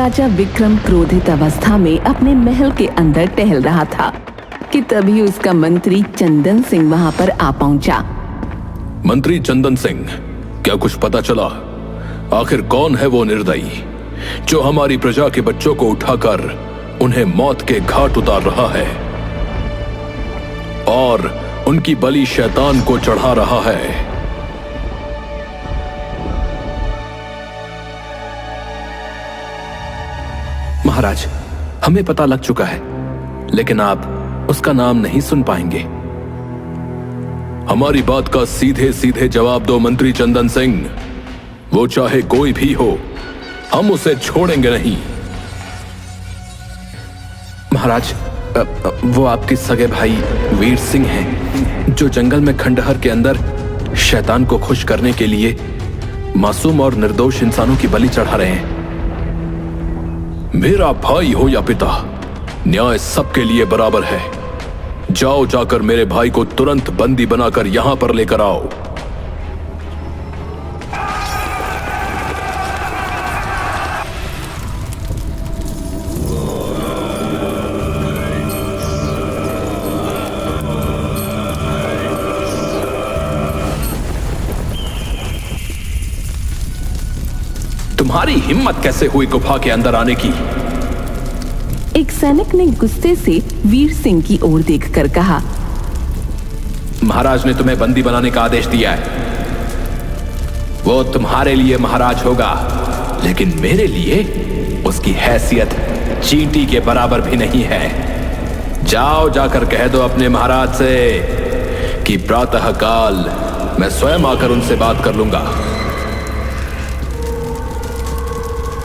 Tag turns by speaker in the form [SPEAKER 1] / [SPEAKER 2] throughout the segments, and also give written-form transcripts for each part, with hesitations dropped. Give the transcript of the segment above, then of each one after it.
[SPEAKER 1] राजा विक्रम क्रोधित अवस्था में अपने महल के अंदर टहल रहा था कि तभी उसका मंत्री चंदन सिंह वहां पर आ पहुंचा।
[SPEAKER 2] मंत्री चंदन सिंह, क्या कुछ पता चला? आखिर कौन है वो निर्दयी जो हमारी प्रजा के बच्चों को उठाकर उन्हें मौत के घाट उतार रहा है और उनकी बलि शैतान को चढ़ा रहा है?
[SPEAKER 3] महाराज, हमें पता लग चुका है, लेकिन आप उसका नाम नहीं सुन पाएंगे।
[SPEAKER 2] हमारी बात का सीधे सीधे जवाब दो मंत्री चंदन सिंह। वो चाहे कोई भी हो, हम उसे छोड़ेंगे नहीं।
[SPEAKER 3] महाराज, वो आपके सगे भाई वीर सिंह हैं, जो जंगल में खंडहर के अंदर शैतान को खुश करने के लिए मासूम और निर्दोष इंसानों की बलि चढ़ा रहे हैं।
[SPEAKER 2] मेरा भाई हो या पिता, न्याय सबके लिए बराबर है। जाओ, जाकर मेरे भाई को तुरंत बंदी बनाकर यहां पर लेकर आओ।
[SPEAKER 3] तुम्हारी हिम्मत कैसे हुई गुफा के अंदर आने की?
[SPEAKER 1] एक सैनिक ने गुस्से से वीर सिंह की ओर देखकर कहा।
[SPEAKER 3] महाराज ने तुम्हें बंदी बनाने का आदेश दिया है। वो तुम्हारे लिए महाराज होगा, लेकिन मेरे लिए उसकी हैसियत चींटी के बराबर भी नहीं है। जाओ, जाकर कह दो अपने महाराज से कि प्रातःकाल मैं स्वयं आकर उनसे बात कर लूंगा।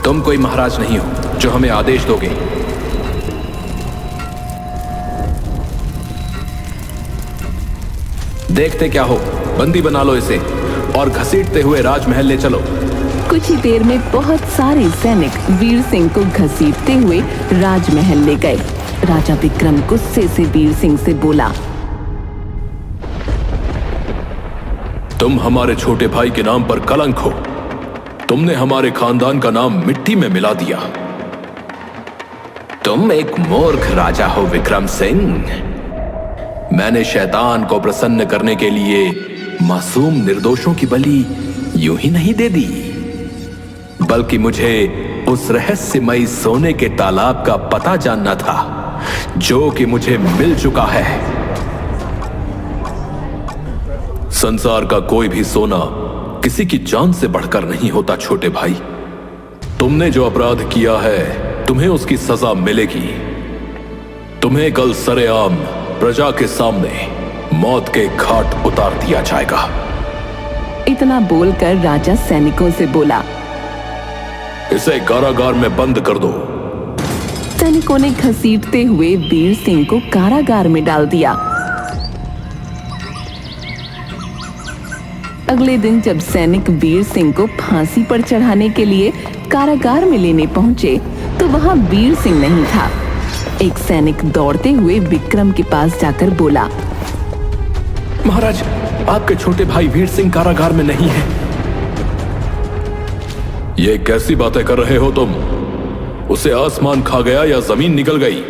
[SPEAKER 3] तुम कोई महाराज नहीं हो जो हमें आदेश दोगे। देखते क्या हो, बंदी बना लो इसे और घसीटते हुए राजमहल ले चलो।
[SPEAKER 1] कुछ ही देर में बहुत सारे सैनिक वीर सिंह को घसीटते हुए राजमहल ले गए। राजा विक्रम गुस्से से वीर सिंह से बोला,
[SPEAKER 2] तुम हमारे छोटे भाई के नाम पर कलंक हो। तुमने हमारे खानदान का नाम मिट्टी में मिला दिया।
[SPEAKER 3] तुम एक मूर्ख राजा हो विक्रम सिंह। मैंने शैतान को प्रसन्न करने के लिए मासूम निर्दोषों की बलि यूं ही नहीं दे दी, बल्कि मुझे उस रहस्यमयी सोने के तालाब का पता जानना था, जो कि मुझे मिल चुका है।
[SPEAKER 2] संसार का कोई भी सोना किसी की जान से बढ़कर नहीं होता छोटे भाई। तुमने जो अपराध किया है, तुम्हें उसकी सजा मिलेगी। तुम्हें कल सरेआम प्रजा के सामने मौत के घाट उतार दिया जाएगा।
[SPEAKER 1] इतना बोलकर राजा सैनिकों से बोला,
[SPEAKER 2] इसे कारागार में बंद कर दो।
[SPEAKER 1] सैनिकों ने घसीटते हुए वीर सिंह को कारागार में डाल दिया। अगले दिन जब सैनिक वीर सिंह को फांसी पर चढ़ाने के लिए कारागार में लेने पहुंचे तो वहां वीर सिंह नहीं था। एक सैनिक दौड़ते हुए विक्रम के पास जाकर बोला,
[SPEAKER 3] महाराज, आपके छोटे भाई वीर सिंह कारागार में नहीं है।
[SPEAKER 2] ये कैसी बातें कर रहे हो तुम? उसे आसमान खा गया या जमीन निकल गई?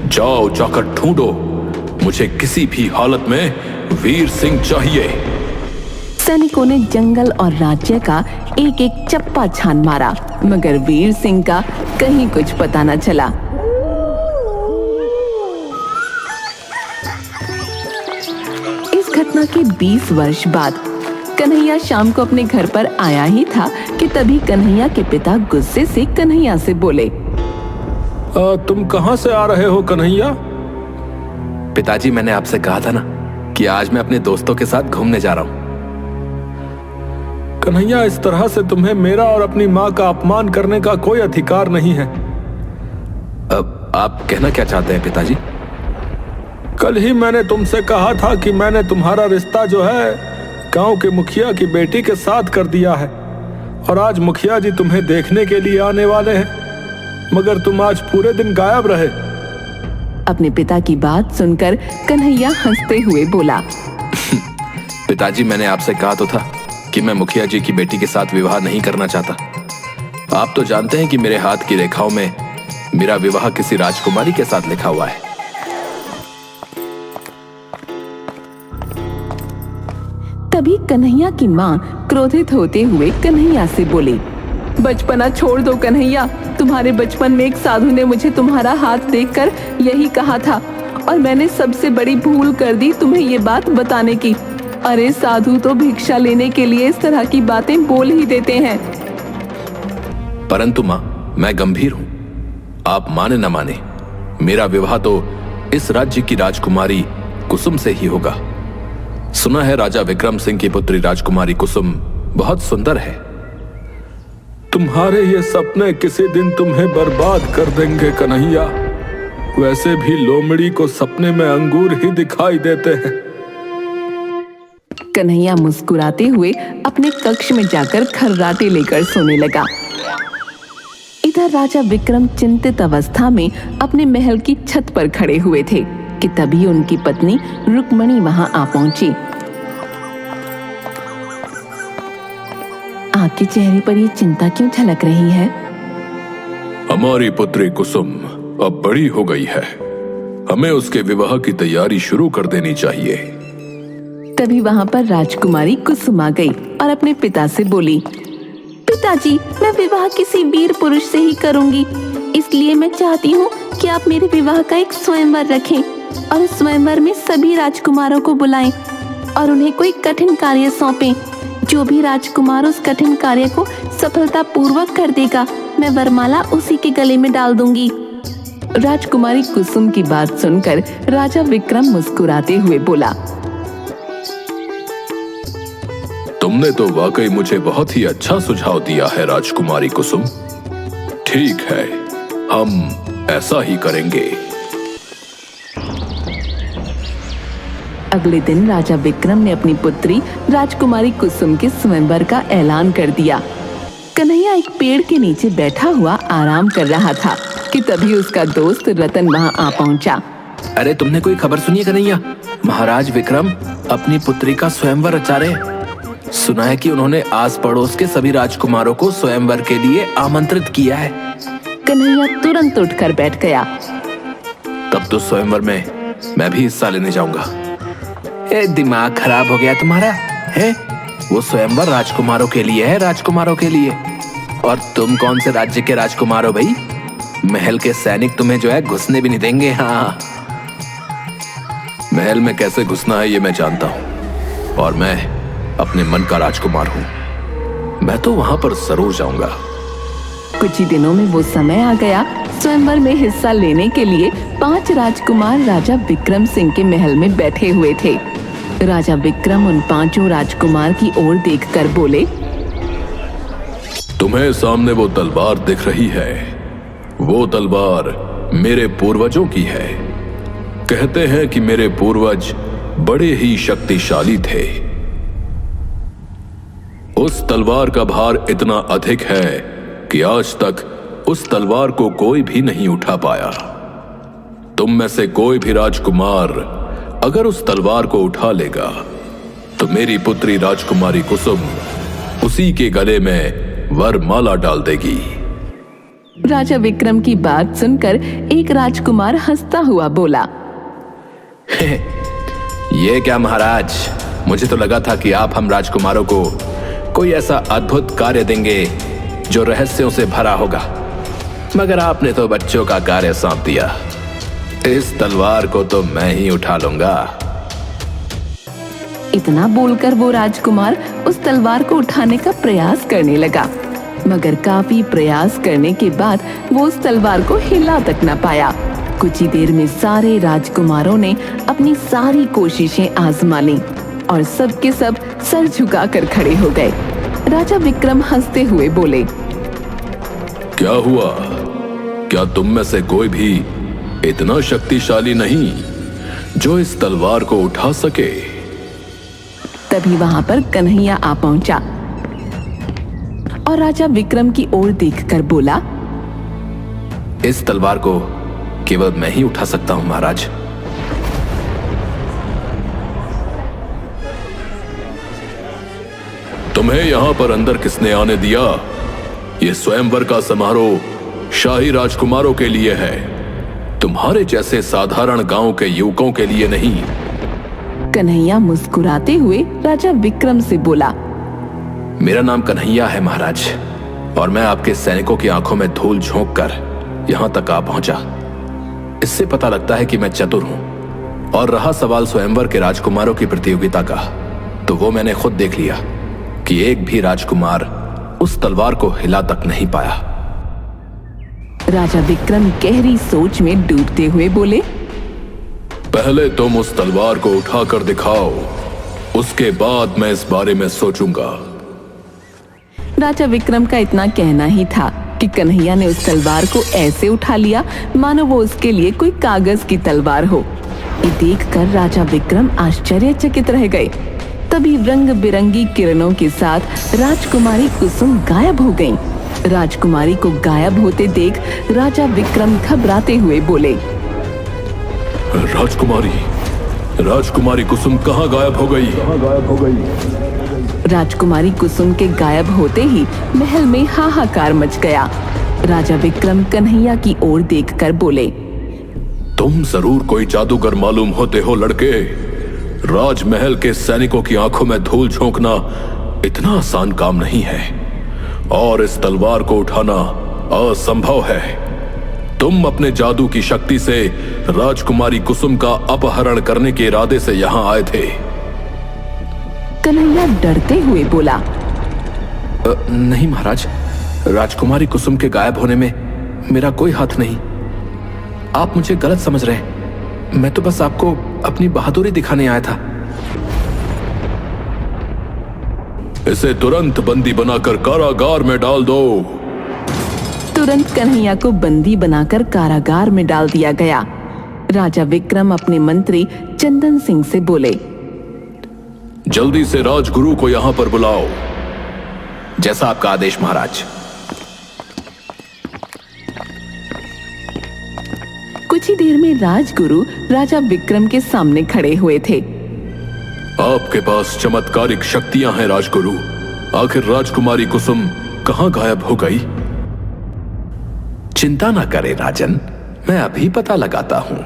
[SPEAKER 2] जाओ, जाकर ढूंढो। मुझे किसी भी हालत में वीर सिंह चाहिए।
[SPEAKER 1] सैनिकों ने जंगल और राज्य का एक एक चप्पा छान मारा, मगर वीर सिंह का कहीं कुछ पता न चला। इस घटना के 20 वर्ष बाद कन्हैया शाम को अपने घर पर आया ही था कि तभी कन्हैया के पिता गुस्से से कन्हैया से बोले,
[SPEAKER 2] तुम कहां से आ रहे हो कन्हैया?
[SPEAKER 3] पिताजी, मैंने आपसे कहा था ना कि आज मैं अपने दोस्तों के साथ घूमने जा रहा हूं।
[SPEAKER 4] कन्हैया, इस तरह से तुम्हें मेरा और अपनी माँ का अपमान करने का कोई अधिकार नहीं है।
[SPEAKER 3] अब आप कहना क्या चाहते हैं पिताजी?
[SPEAKER 4] कल ही मैंने तुमसे कहा था कि मैंने तुम्हारा रिश्ता जो है गांव के मुखिया की बेटी के साथ कर दिया है, और आज मुखिया जी तुम्हें देखने के लिए आने वाले हैं, मगर तुम आज पूरे दिन गायब रहे।
[SPEAKER 1] अपने पिता की बात सुनकर कन्हैया हंसते हुए बोला,
[SPEAKER 3] पिताजी, मैंने आपसे कहा तो था कि मैं मुखिया जी की बेटी के साथ विवाह नहीं करना चाहता। आप तो जानते हैं कि मेरे हाथ की रेखाओं में मेरा विवाह किसी राजकुमारी के साथ लिखा हुआ है।
[SPEAKER 1] तभी कन्हैया की माँ क्रोधित होते हुए कन्हैया से बोली, बचपना छोड़ दो कन्हैया। तुम्हारे बचपन में एक साधु ने मुझे तुम्हारा हाथ देखकर यही कहा था और मैंने सबसे बड़ी भूल कर दी तुम्हें ये बात बताने की। अरे साधु तो भिक्षा लेने के लिए इस तरह की बातें बोल ही देते हैं।
[SPEAKER 3] परंतु माँ, मैं गंभीर हूं। आप माने न माने, मेरा विवाह तो इस राज्य की राजकुमारी कुसुम से ही होगा। सुना है राजा विक्रम सिंह की पुत्री राजकुमारी कुसुम बहुत सुंदर है।
[SPEAKER 4] तुम्हारे ये सपने किसी दिन तुम्हें बर्बाद कर देंगे कन्हैया। वैसे भी लोमड़ी को सपने में अंगूर ही दिखाई देते हैं।
[SPEAKER 1] कन्हैया मुस्कुराते हुए अपने कक्ष में जाकर खर्राटे लेकर सोने लगा। इधर राजा विक्रम चिंतित अवस्था में अपने महल की छत पर खड़े हुए थे कि तभी उनकी पत्नी रुक्मणी वहां आ पहुंची। आपके चेहरे पर ये चिंता क्यों झलक रही है?
[SPEAKER 2] हमारी पुत्री कुसुम अब बड़ी हो गई है, हमें उसके विवाह की तैयारी शुरू कर देनी चाहिए।
[SPEAKER 1] तभी वहां पर राजकुमारी कुसुम आ गई और अपने पिता से बोली, पिताजी, मैं विवाह किसी वीर पुरुष से ही करूंगी, इसलिए मैं चाहती हूँ कि आप मेरे विवाह का एक स्वयंवर रखें और उस स्वयंवर में सभी राजकुमारों को बुलाएं और उन्हें कोई कठिन कार्य सौंपें। जो भी राजकुमार उस कठिन कार्य को सफलतापूर्वक कर देगा, मैं वरमाला उसी के गले में डाल दूंगी। राजकुमारी कुसुम की बात सुनकर राजा विक्रम मुस्कुराते हुए बोला,
[SPEAKER 2] तुमने तो वाकई मुझे बहुत ही अच्छा सुझाव दिया है राजकुमारी कुसुम। ठीक है, हम ऐसा ही करेंगे।
[SPEAKER 1] अगले दिन राजा विक्रम ने अपनी पुत्री राजकुमारी कुसुम के स्वयंवर का ऐलान कर दिया। कन्हैया एक पेड़ के नीचे बैठा हुआ आराम कर रहा था कि तभी उसका दोस्त रतन वहां आ पहुंचा।
[SPEAKER 3] अरे तुमने कोई खबर सुनी है कन्हैया? महाराज विक्रम अपनी पुत्री का स्वयंवर रचा रहे। सुना है कि उन्होंने आस पड़ोस के सभी राजकुमारों को स्वयंवर के लिए आमंत्रित किया है।
[SPEAKER 1] कन्हैया तुरंत उठकर बैठ गया।
[SPEAKER 3] तब तो स्वयंवर में मैं भी हिस्सा लेने जाऊंगा। दिमाग खराब हो गया तुम्हारा है? वो स्वयंवर राजकुमारों के लिए है, राजकुमारों के लिए। और तुम कौन से राज्य के राजकुमार हो भाई? महल के सैनिक तुम्हें जो है घुसने भी नहीं देंगे। हाँ,
[SPEAKER 2] महल में कैसे घुसना है ये मैं जानता हूँ और मैं अपने मन का राजकुमार हूँ। मैं तो वहां पर जरूर जाऊंगा।
[SPEAKER 1] कुछ ही दिनों में वो समय आ गया। स्वयंवर में हिस्सा लेने के लिए 5 राजकुमार राजा विक्रम सिंह के महल में बैठे हुए थे। राजा विक्रम उन 5 राजकुमार की ओर देखकर बोले,
[SPEAKER 2] तुम्हें सामने वो तलवार दिख रही है, वो तलवार मेरे पूर्वजों की है। कहते हैं कि मेरे पूर्वज बड़े ही शक्तिशाली थे। उस तलवार का भार इतना अधिक है कि आज तक उस तलवार को कोई भी नहीं उठा पाया। तुम में से कोई भी राजकुमार अगर उस तलवार को उठा लेगा तो मेरी पुत्री राजकुमारी कुसुम उसी के गले में वरमाला डाल देगी।
[SPEAKER 1] राजा विक्रम की बात सुनकर एक राजकुमार हंसता हुआ बोला,
[SPEAKER 3] ये क्या महाराज, मुझे तो लगा था कि आप हम राजकुमारों को कोई ऐसा अद्भुत कार्य देंगे जो रहस्यों से भरा होगा, मगर आपने तो बच्चों का कार्य सौंप दिया। इस तलवार को तो मैं ही उठा लूंगा।
[SPEAKER 1] इतना बोलकर वो राजकुमार उस तलवार को उठाने का प्रयास करने लगा, मगर काफी प्रयास करने के बाद वो उस तलवार को हिला तक न पाया। कुछ ही देर में सारे राजकुमारों ने अपनी सारी कोशिशें आजमा लीं और सब के सब सर झुकाकर खड़े हो गए। राजा विक्रम हंसते हुए बोले,
[SPEAKER 2] क्या हुआ? क्या तुम में से कोई भी इतना शक्तिशाली नहीं जो इस तलवार को उठा सके?
[SPEAKER 1] तभी वहां पर कन्हैया आ पहुंचा और राजा विक्रम की ओर देखकर बोला,
[SPEAKER 3] इस तलवार को केवल मैं ही उठा सकता हूं महाराज।
[SPEAKER 2] तुम्हें यहां पर अंदर किसने आने दिया? यह स्वयंवर का समारोह शाही राजकुमारों के लिए है, तुम्हारे जैसे साधारण गांव के युवकों के लिए नहीं।
[SPEAKER 1] कन्हैया मुस्कुराते हुए राजा विक्रम से बोला,
[SPEAKER 3] मेरा नाम कन्हैया है महाराज, और मैं आपके सैनिकों की आंखों में धूल झोंक कर यहां तक आ पहुंचा। इससे पता लगता है कि मैं चतुर हूं। और रहा सवाल स्वयंवर के राजकुमारों की प्रतियोगिता का, तो वो मैंने खुद देख लिया कि एक भी राजकुमार उस तलवार को हिला तक नहीं पाया।
[SPEAKER 1] राजा विक्रम गहरी सोच में डूबते हुए बोले,
[SPEAKER 2] पहले तुम उस तलवार को उठाकर दिखाओ, उसके बाद मैं इस बारे में सोचूंगा।
[SPEAKER 1] राजा विक्रम का इतना कहना ही था कि कन्हैया ने उस तलवार को ऐसे उठा लिया मानो वो उसके लिए कोई कागज की तलवार हो। ये देखकर राजा विक्रम आश्चर्यचकित रह गए। तभी रंग बिरंगी किरणों के साथ राजकुमारी कुसुम गायब हो गईं। राजकुमारी को गायब होते देख राजा विक्रम घबराते हुए बोले,
[SPEAKER 2] राजकुमारी कुसुम कहाँ गायब हो गई?
[SPEAKER 1] राजकुमारी कुसुम के गायब होते ही महल में हाहाकार मच गया। राजा विक्रम कन्हैया की ओर देखकर बोले,
[SPEAKER 2] तुम जरूर कोई जादूगर मालूम होते हो लड़के। राजमहल के सैनिकों की आंखों में धूल झोंकना इतना आसान काम नहीं है, और इस तलवार को उठाना असंभव है। तुम अपने जादू की शक्ति से राजकुमारी कुसुम का अपहरण करने के इरादे से यहां आए थे।
[SPEAKER 1] कन्हैया डरते हुए बोला,
[SPEAKER 3] नहीं महाराज, राजकुमारी कुसुम के गायब होने में मेरा कोई हाथ नहीं। आप मुझे गलत समझ रहे हैं। मैं तो बस आपको अपनी बहादुरी दिखाने आया था।
[SPEAKER 2] इसे तुरंत बंदी बनाकर कारागार में डाल दो।
[SPEAKER 1] तुरंत कन्हैया को बंदी बनाकर कारागार में डाल दिया गया। राजा विक्रम अपने मंत्री चंदन सिंह से बोले,
[SPEAKER 2] जल्दी से राजगुरु को यहां पर बुलाओ।
[SPEAKER 3] जैसा आपका आदेश महाराज।
[SPEAKER 1] कुछ ही देर में राजगुरु राजा विक्रम के सामने खड़े हुए थे।
[SPEAKER 2] आपके पास चमत्कारिक शक्तियां हैं राजगुरु। आखिर राजकुमारी कुसुम कहां गायब हो गई?
[SPEAKER 3] चिंता ना करें राजन, मैं अभी पता लगाता हूं।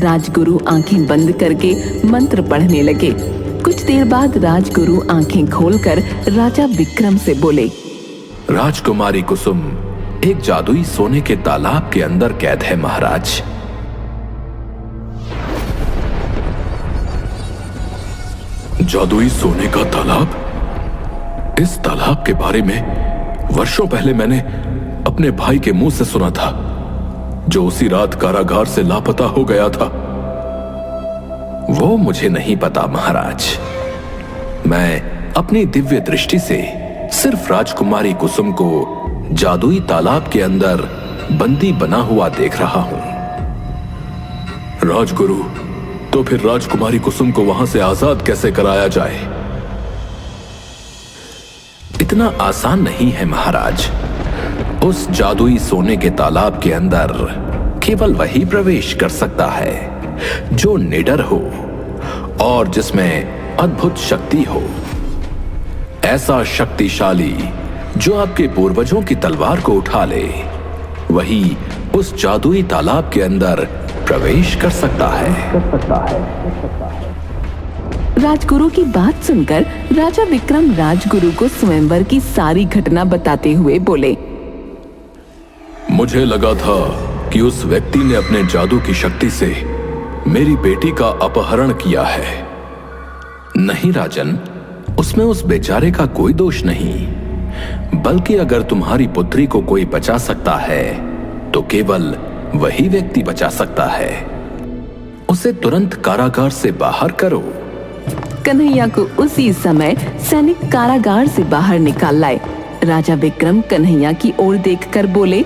[SPEAKER 1] राजगुरु आंखें बंद करके मंत्र पढ़ने लगे। कुछ देर बाद राजगुरु आंखें खोलकर राजा विक्रम से बोले,
[SPEAKER 3] राजकुमारी कुसुम एक जादुई सोने के तालाब के अंदर कैद है महाराज।
[SPEAKER 2] जादुई सोने का तालाब? इस तालाब के बारे में वर्षों पहले मैंने अपने भाई के मुंह से सुना था, जो उसी रात कारागार से लापता हो गया था।
[SPEAKER 3] वो मुझे नहीं पता महाराज। मैं अपनी दिव्य दृष्टि से सिर्फ राजकुमारी कुसुम को जादुई तालाब के अंदर बंदी बना हुआ देख रहा हूं।
[SPEAKER 2] राजगुरु, तो फिर राजकुमारी कुसुम को वहां से आजाद कैसे कराया जाए?
[SPEAKER 3] इतना आसान नहीं है महाराज। उस जादुई सोने के तालाब के अंदर केवल वही प्रवेश कर सकता है जो निडर हो और जिसमें अद्भुत शक्ति हो। ऐसा शक्तिशाली जो आपके पूर्वजों की तलवार को उठा ले, वही उस जादुई तालाब के अंदर प्रवेश कर सकता है।
[SPEAKER 1] राजगुरु की बात सुनकर राजा विक्रम राजगुरु को स्वयंवर की सारी घटना बताते हुए बोले,
[SPEAKER 2] मुझे लगा था कि उस व्यक्ति ने अपने जादू की शक्ति से मेरी बेटी का अपहरण किया है।
[SPEAKER 3] नहीं राजन, उसमें उस बेचारे का कोई दोष नहीं, बल्कि अगर तुम्हारी पुत्री को कोई बचा सकता है तो केवल वही व्यक्ति बचा सकता है। उसे तुरंत कारागार से बाहर करो।
[SPEAKER 1] कन्हैया को उसी समय सैनिक कारागार से बाहर निकाल लाए। राजा विक्रम कन्हैया की ओर देखकर बोले,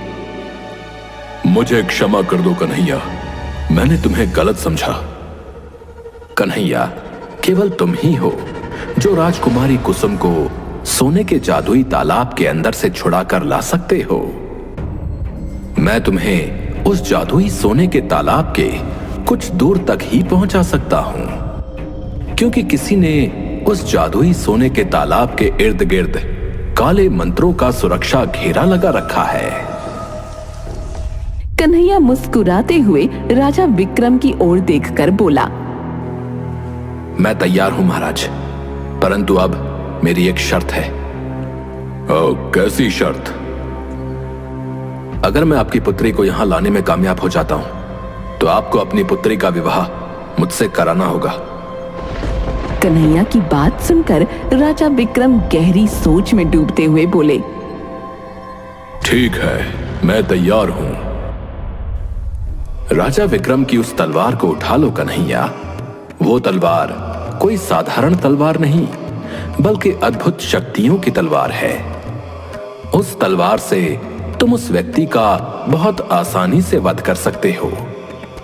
[SPEAKER 2] मुझे क्षमा कर दो कन्हैया, मैंने तुम्हें गलत समझा।
[SPEAKER 3] कन्हैया, केवल तुम ही हो जो राजकुमारी कुसुम को सोने के जादुई तालाब के अंदर से छुड़ाकर ला सकते हो। मैं तुम्हें उस जादुई सोने के तालाब के कुछ दूर तक ही पहुंचा सकता हूं, क्योंकि किसी ने उस जादुई सोने के तालाब के इर्द गिर्द काले मंत्रों का सुरक्षा घेरा लगा रखा है।
[SPEAKER 1] कन्हैया मुस्कुराते हुए राजा विक्रम की ओर देखकर बोला,
[SPEAKER 3] मैं तैयार हूं महाराज, परंतु अब मेरी एक शर्त है।
[SPEAKER 2] कैसी शर्त?
[SPEAKER 3] अगर मैं आपकी पुत्री को यहां लाने में कामयाब हो जाता हूं तो आपको अपनी पुत्री का विवाह मुझसे कराना होगा।
[SPEAKER 1] कन्हैया की बात सुनकर राजा विक्रम गहरी सोच में डूबते हुए बोले,
[SPEAKER 2] ठीक है, मैं तैयार हूं।
[SPEAKER 3] राजा विक्रम की उस तलवार को उठा लो कन्हैया। वो तलवार कोई साधारण तलवार नहीं, बल्कि अद्भुत शक्तियों की तलवार है। उस तलवार से तुम उस व्यक्ति का बहुत आसानी से वध कर सकते हो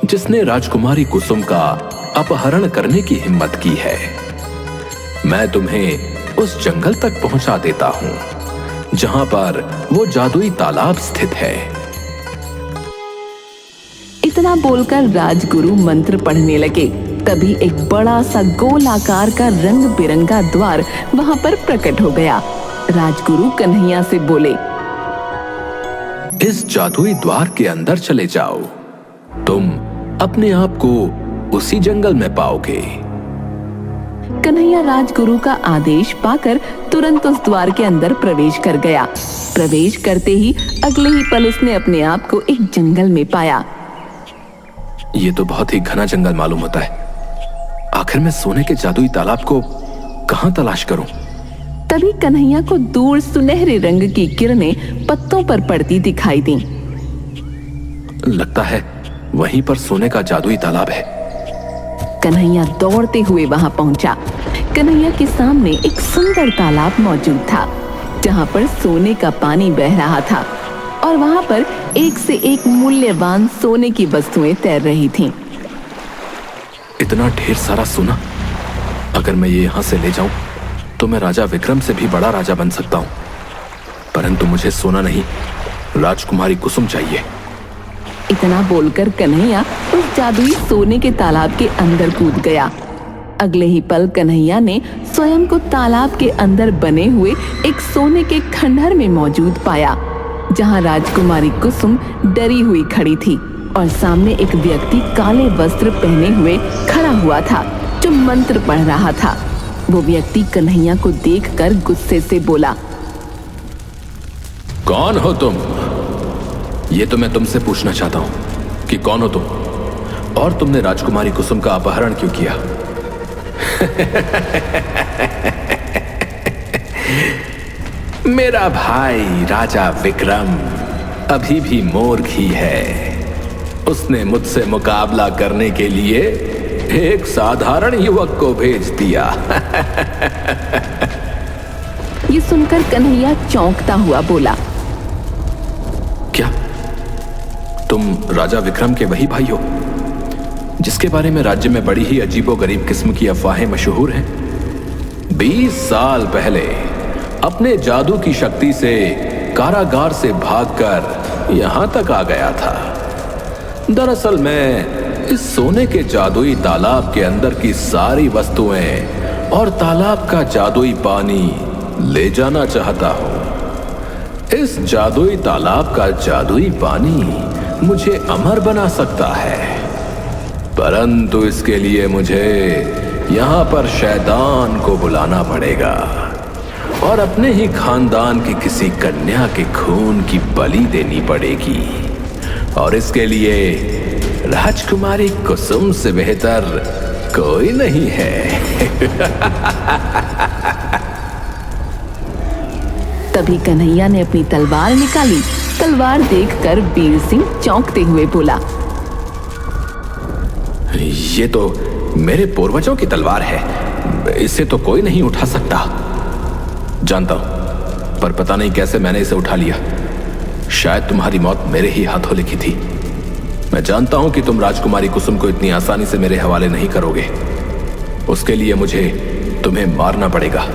[SPEAKER 3] जिसने राजकुमारी कुसुम का अपहरण करने की हिम्मत की है। मैं तुम्हें उस जंगल तक पहुंचा देता हूं जहां पर वो जादुई तालाब स्थित है।
[SPEAKER 1] इतना बोलकर राजगुरु मंत्र पढ़ने लगे। तभी एक बड़ा सा गोल आकार का रंग बिरंगा द्वार वहां पर प्रकट हो गया। राजगुरु कन्हैया से बोले,
[SPEAKER 3] इस जादुई द्वार के अंदर चले जाओ, तुम अपने आप को उसी जंगल में पाओगे।
[SPEAKER 1] कन्हैया राजगुरु का आदेश पाकर तुरंत उस द्वार के अंदर प्रवेश कर गया। प्रवेश करते ही अगले ही पल उसने अपने आप को एक जंगल में पाया।
[SPEAKER 3] ये तो बहुत ही घना जंगल मालूम होता है। आखिर मैं सोने के जादुई तालाब को कहां तलाश करूं?
[SPEAKER 1] तभी कन्हैया को दूर सुनहरे रंग की किरणें पत्तों पर पड़ती दिखाई दी।
[SPEAKER 3] लगता है वहीं पर सोने का जादुई तालाब है।
[SPEAKER 1] कन्हैया दौड़ते हुए वहां पहुंचा। कन्हैया के सामने एक सुंदर तालाब मौजूद था जहां पर सोने का पानी बह रहा था और वहां पर एक से एक मूल्यवान सोने की वस्तुएं तैर रही थीं।
[SPEAKER 3] इतना ढेर सारा सोना, अगर मैं ये यहां से ले जाऊं तो मैं राजा विक्रम से भी बड़ा राजा बन सकता हूं। परंतु मुझे सोना नहीं, राजकुमारी कुसुम चाहिए।
[SPEAKER 1] इतना बोलकर कन्हैया उस जादुई सोने के तालाब के अंदर कूद गया। अगले ही पल कन्हैया ने स्वयं को तालाब के अंदर बने हुए एक सोने के खंडहर में मौजूद पाया जहां राजकुमारी कुसुम डरी हुई खड़ी थी और सामने एक व्यक्ति काले वस्त्र पहने हुए खड़ा हुआ था जो मंत्र पढ़ रहा था। वो व्यक्ति कन्हैया को देखकर गुस्से से बोला,
[SPEAKER 3] कौन हो तुम? ये तो मैं तुमसे पूछना चाहता हूं कि कौन हो तुम और तुमने राजकुमारी कुसुम का अपहरण क्यों किया? मेरा भाई राजा विक्रम अभी भी मूर्ख ही है। उसने मुझसे मुकाबला करने के लिए एक साधारण युवक को भेज दिया।
[SPEAKER 1] ये सुनकर कन्हैया चौंकता हुआ बोला,
[SPEAKER 3] क्या तुम राजा विक्रम के वही भाई हो जिसके बारे में राज्य में बड़ी ही अजीबोगरीब किस्म की अफवाहें मशहूर हैं? 20 साल पहले अपने जादू की शक्ति से कारागार से भागकर यहां तक आ गया था। दरअसल मैं इस सोने के जादुई तालाब के अंदर की सारी वस्तुएं और तालाब का जादुई पानी ले जाना चाहता हूं। इस जादुई तालाब का जादुई पानी मुझे अमर बना सकता है, परंतु इसके लिए मुझे यहां पर शैतान को बुलाना पड़ेगा और अपने ही खानदान की किसी कन्या के खून की बलि देनी पड़ेगी। और इसके लिए राजकुमारी कुसुम से बेहतर कोई नहीं है।
[SPEAKER 1] तभी कन्हैया ने अपनी तलवार निकाली। तलवार देखकर वीर सिंह चौंकते हुए बोला,
[SPEAKER 3] ये तो मेरे पूर्वजों की तलवार है, इसे तो कोई नहीं उठा सकता। जानता हूं, पर पता नहीं कैसे मैंने इसे उठा लिया। शायद तुम्हारी मौत मेरे ही हाथों लिखी थी। मैं जानता हूं कि तुम राजकुमारी कुसुम को इतनी आसानी से मेरे हवाले नहीं करोगे। उसके लिए मुझे तुम्हें मारना पड़ेगा।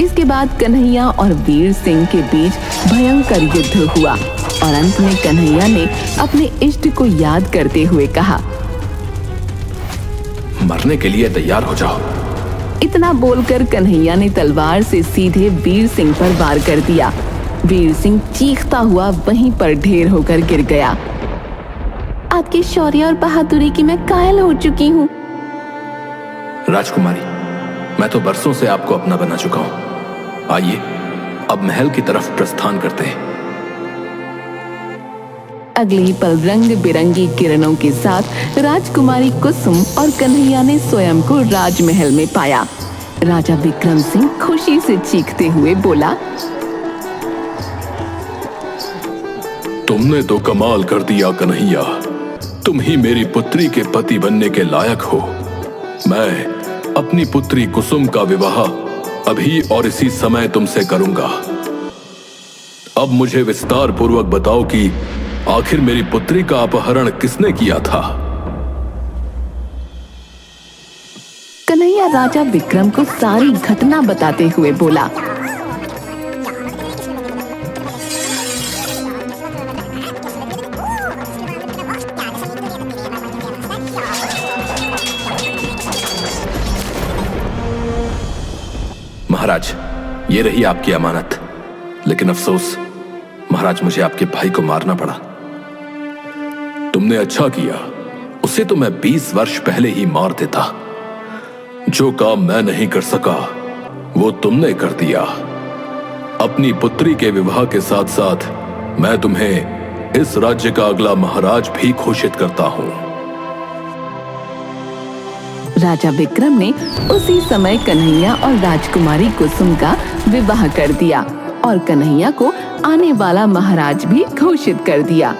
[SPEAKER 1] इसके बाद कन्हैया और वीर सिंह के बीच भयंकर युद्ध हुआ और अंत में कन्हैया ने अपने इष्ट को याद करते हुए कहा,
[SPEAKER 3] मरने के लिए तैयार हो जाओ,
[SPEAKER 1] इतना बोलकर कन्हैया ने तलवार से सीधे वीर सिंह पर वार कर दिया। वीर सिंह चीखता हुआ वहीं पर ढेर होकर गिर गया। आपके शौर्य और बहादुरी की मैं कायल हो चुकी हूँ।
[SPEAKER 3] राजकुमारी, मैं तो बरसों से आपको अपना बना चुका हूं। आइए अब महल की तरफ प्रस्थान करते हैं।
[SPEAKER 1] अगले ही पल रंग बिरंगी किरणों के साथ राजकुमारी कुसुम और कन्हैया ने स्वयं को राजमहल में पाया। राजा विक्रम सिंह खुशी से चीखते हुए बोला,
[SPEAKER 2] तुमने तो कमाल कर दिया कन्हैया, तुम ही मेरी पुत्री के पति बनने के लायक हो। मैं अपनी पुत्री कुसुम का विवाह अभी और इसी समय तुमसे करूंगा। अब मुझे विस्तार पूर्वक बताओ कि आखिर मेरी पुत्री का अपहरण किसने किया था।
[SPEAKER 1] कन्हैया राजा विक्रम को सारी घटना बताते हुए बोला,
[SPEAKER 3] महाराज, ये रही आपकी अमानत। लेकिन अफसोस महाराज, मुझे आपके भाई को मारना पड़ा।
[SPEAKER 2] तुमने अच्छा किया, उसे तो मैं 20 वर्ष पहले ही मार देता। जो काम मैं नहीं कर सका वो तुमने कर दिया। अपनी पुत्री के विवाह के साथ साथ मैं तुम्हें इस राज्य का अगला महाराज भी घोषित करता हूं।
[SPEAKER 1] राजा विक्रम ने उसी समय कन्हैया और राजकुमारी कुसुम का विवाह कर दिया और कन्हैया को आने वाला महाराज भी घोषित कर दिया।